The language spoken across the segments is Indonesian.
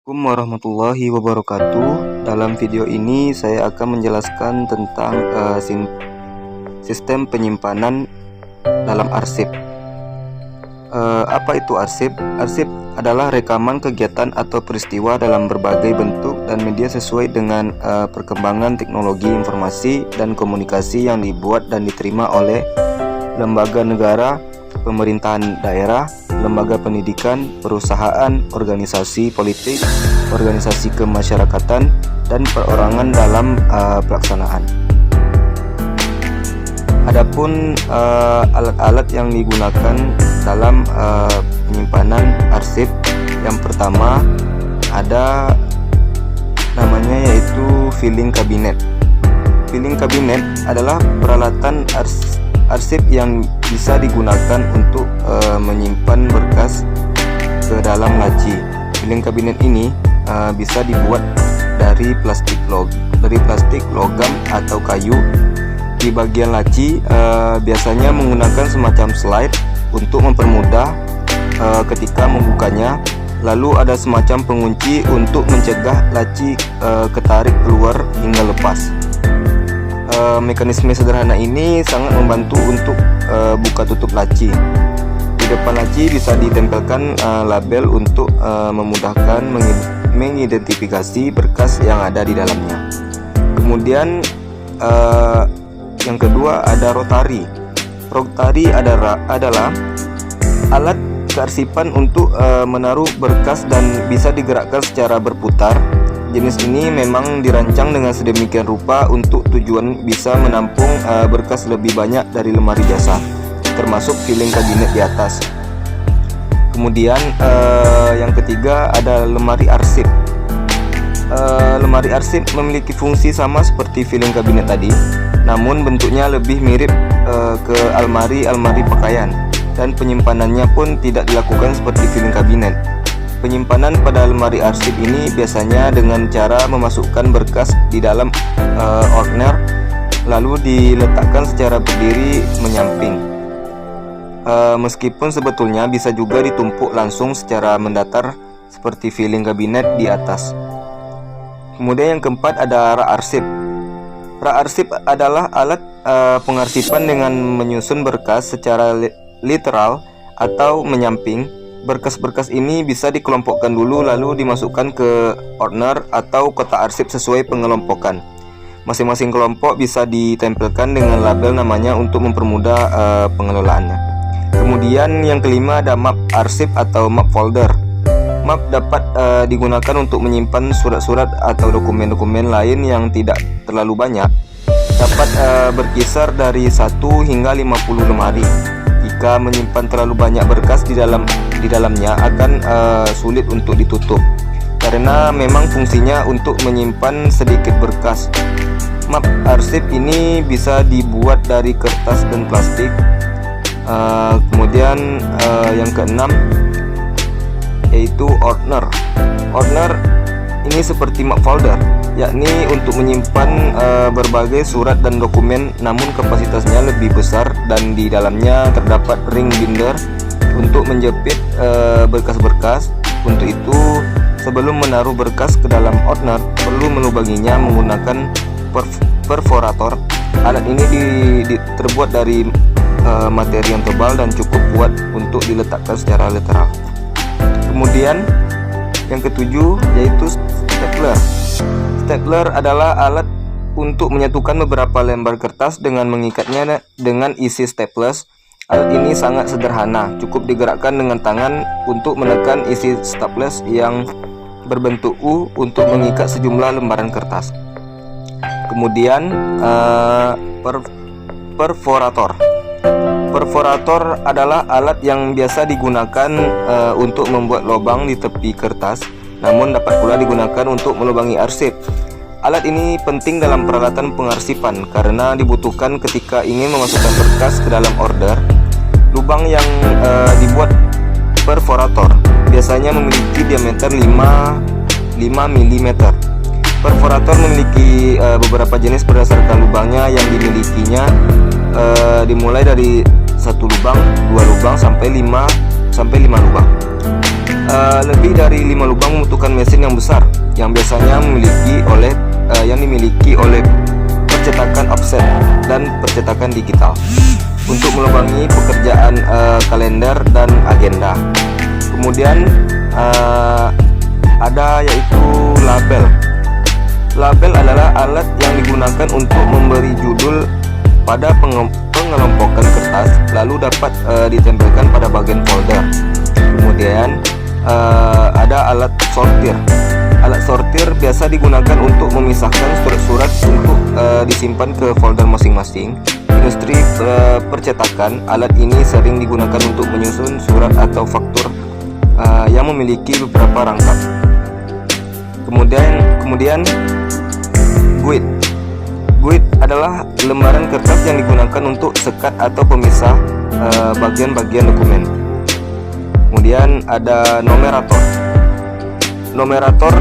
Assalamualaikum warahmatullahi wabarakatuh. Dalam video ini saya akan menjelaskan tentang sistem penyimpanan dalam arsip. Apa itu arsip? Arsip adalah rekaman kegiatan atau peristiwa dalam berbagai bentuk dan media sesuai dengan perkembangan teknologi informasi dan komunikasi yang dibuat dan diterima oleh lembaga negara, pemerintahan daerah, lembaga pendidikan, perusahaan, organisasi politik, organisasi kemasyarakatan, dan perorangan dalam pelaksanaan. Adapun alat-alat yang digunakan dalam penyimpanan arsip, yang pertama ada namanya yaitu filing cabinet. Filing cabinet adalah peralatan arsip yang bisa digunakan untuk menyimpan berkas ke dalam laci. Filing cabinet ini bisa dibuat dari plastik logam atau kayu. Di bagian laci biasanya menggunakan semacam slide untuk mempermudah ketika membukanya. Lalu ada semacam pengunci untuk mencegah laci ketarik keluar hingga lepas. Mekanisme sederhana ini sangat membantu untuk buka tutup laci. Di depan laci bisa ditempelkan label untuk memudahkan mengidentifikasi berkas yang ada di dalamnya. Kemudian yang kedua ada rotari. Rotari adalah alat kearsipan untuk menaruh berkas dan bisa digerakkan secara berputar. Jenis ini memang dirancang dengan sedemikian rupa untuk tujuan bisa menampung berkas lebih banyak dari lemari jasa, termasuk filing kabinet di atas. Kemudian yang ketiga ada lemari arsip. Lemari arsip memiliki fungsi sama seperti filing kabinet tadi, namun bentuknya lebih mirip ke almari pakaian, dan penyimpanannya pun tidak dilakukan seperti filing kabinet. Penyimpanan pada lemari arsip ini biasanya dengan cara memasukkan berkas di dalam ordner, lalu diletakkan secara berdiri menyamping. Meskipun sebetulnya bisa juga ditumpuk langsung secara mendatar seperti filing kabinet di atas. Kemudian yang keempat ada rak arsip. Rak arsip adalah alat pengarsipan dengan menyusun berkas secara literal atau menyamping. Berkas-berkas ini bisa dikelompokkan dulu lalu dimasukkan ke ordner atau kotak arsip sesuai pengelompokan. Masing-masing kelompok bisa ditempelkan dengan label namanya untuk mempermudah pengelolaannya. Kemudian yang kelima ada map arsip atau map folder. Map dapat digunakan untuk menyimpan surat-surat atau dokumen-dokumen lain yang tidak terlalu banyak. Dapat berkisar dari 1 hingga 50 lemari. Jika menyimpan terlalu banyak berkas di dalamnya akan sulit untuk ditutup, karena memang fungsinya untuk menyimpan sedikit berkas. Map arsip ini bisa dibuat dari kertas dan plastik. Kemudian yang keenam yaitu ordner. Ordner ini seperti map folder, yakni untuk menyimpan berbagai surat dan dokumen, namun kapasitasnya lebih besar dan di dalamnya terdapat ring binder untuk menjepit berkas-berkas. Untuk itu, sebelum menaruh berkas ke dalam ordner, perlu melubanginya menggunakan perforator. Alat ini terbuat dari materi yang tebal dan cukup kuat untuk diletakkan secara literal. Kemudian yang ketujuh yaitu stapler. Stapler adalah alat untuk menyatukan beberapa lembar kertas dengan mengikatnya dengan isi staples. Alat ini sangat sederhana, cukup digerakkan dengan tangan untuk menekan isi staples yang berbentuk U untuk mengikat sejumlah lembaran kertas. Kemudian perforator. Perforator adalah alat yang biasa digunakan untuk membuat lubang di tepi kertas, namun dapat pula digunakan untuk melubangi arsip. Alat ini penting dalam peralatan pengarsipan karena dibutuhkan ketika ingin memasukkan berkas ke dalam order. Lubang yang dibuat perforator biasanya memiliki diameter 5 mm. Perforator memiliki beberapa jenis berdasarkan lubangnya yang dimilikinya, dimulai dari 1 lubang, 2 lubang sampai 5 lubang. Lebih dari 5 lubang membutuhkan mesin yang besar yang biasanya dimiliki oleh percetakan offset dan percetakan digital untuk melubangi pekerjaan kalender dan agenda. Kemudian ada yaitu label. Label adalah alat yang digunakan untuk memberi judul pada pengelompokan kertas, lalu dapat ditempelkan pada bagian folder. Kemudian ada alat sortir. Alat sortir biasa digunakan untuk memisahkan surat-surat untuk disimpan ke folder masing-masing. Industri percetakan, alat ini sering digunakan untuk menyusun surat atau faktur yang memiliki beberapa rangkap. Kemudian guide. Guide adalah lembaran kertas yang digunakan untuk sekat atau pemisah bagian-bagian dokumen. Kemudian ada numerator. Numerator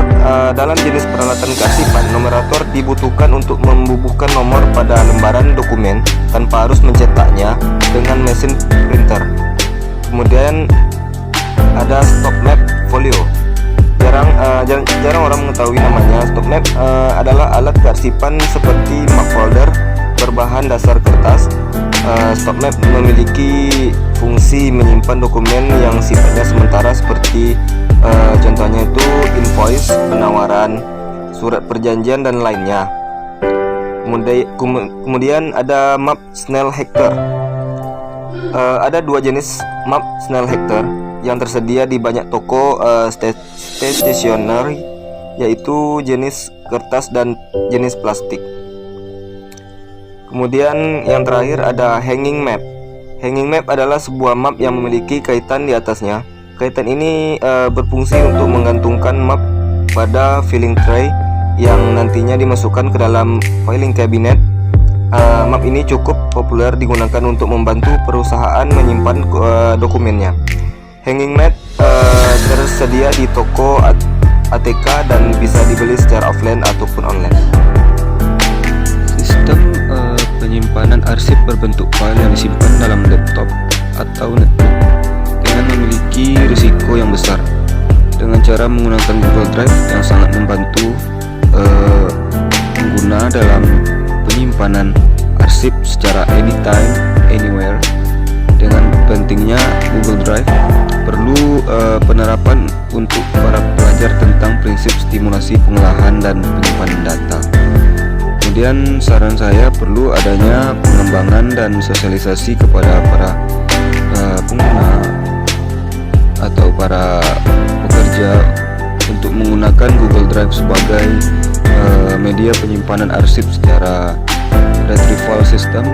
dalam jenis peralatan kearsipan, numerator dibutuhkan untuk membubuhkan nomor pada lembaran dokumen tanpa harus mencetaknya dengan mesin printer. Kemudian ada stop map folio. Jarang orang mengetahui namanya. Stop map adalah alat kearsipan seperti map folder berbahan dasar kertas. Stop map memiliki fungsi menyimpan dokumen yang sifatnya sementara seperti contohnya itu invoice, penawaran, surat perjanjian dan lainnya. Kemudian ada map Snellhechter. Ada 2 jenis map Snellhechter yang tersedia di banyak toko stationery, yaitu jenis kertas dan jenis plastik. Kemudian yang terakhir ada hanging map. Hanging map adalah sebuah map yang memiliki kaitan di atasnya. Kaitan ini berfungsi untuk menggantungkan map pada filing tray yang nantinya dimasukkan ke dalam filing cabinet. Map ini cukup populer digunakan untuk membantu perusahaan menyimpan dokumennya. Hanging map tersedia di toko ATK dan bisa dibeli secara offline ataupun online. Sistem penyimpanan arsip berbentuk file yang disimpan dalam laptop atau netbook dengan memiliki risiko yang besar. Dengan cara menggunakan Google Drive yang sangat membantu pengguna dalam penyimpanan arsip secara anytime, anywhere. Dengan pentingnya Google Drive, perlu penerapan untuk para pelajar tentang prinsip stimulasi pengolahan dan penyimpanan data. Kemudian saran saya perlu adanya pengembangan dan sosialisasi kepada para pengguna atau para pekerja untuk menggunakan Google Drive sebagai media penyimpanan arsip secara retrieval system.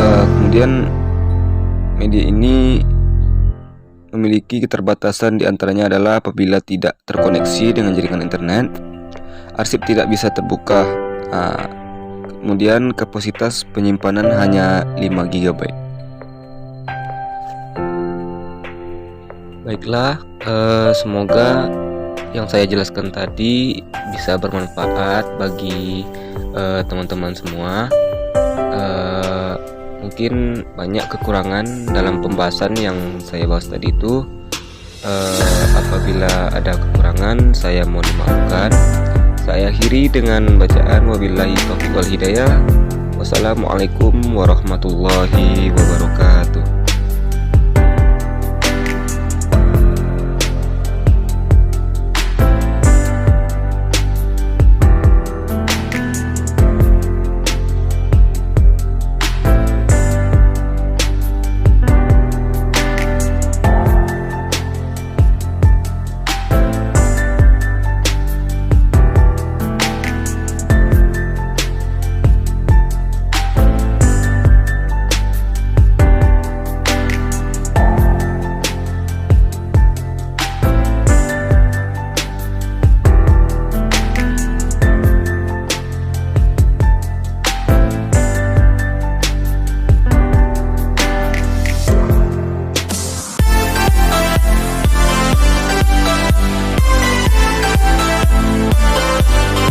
Kemudian media ini memiliki keterbatasan, diantaranya adalah apabila tidak terkoneksi dengan jaringan internet, arsip tidak bisa terbuka. Kemudian kapasitas penyimpanan hanya 5 GB. Baiklah, semoga yang saya jelaskan tadi bisa bermanfaat bagi teman-teman semua. Mungkin banyak kekurangan dalam pembahasan yang saya bahas tadi itu. Apabila ada kekurangan, saya mohon dimaafkan. Saya akhiri dengan bacaan wabillahi taufiq wal hidayah. Wassalamualaikum warahmatullahi wabarakatuh.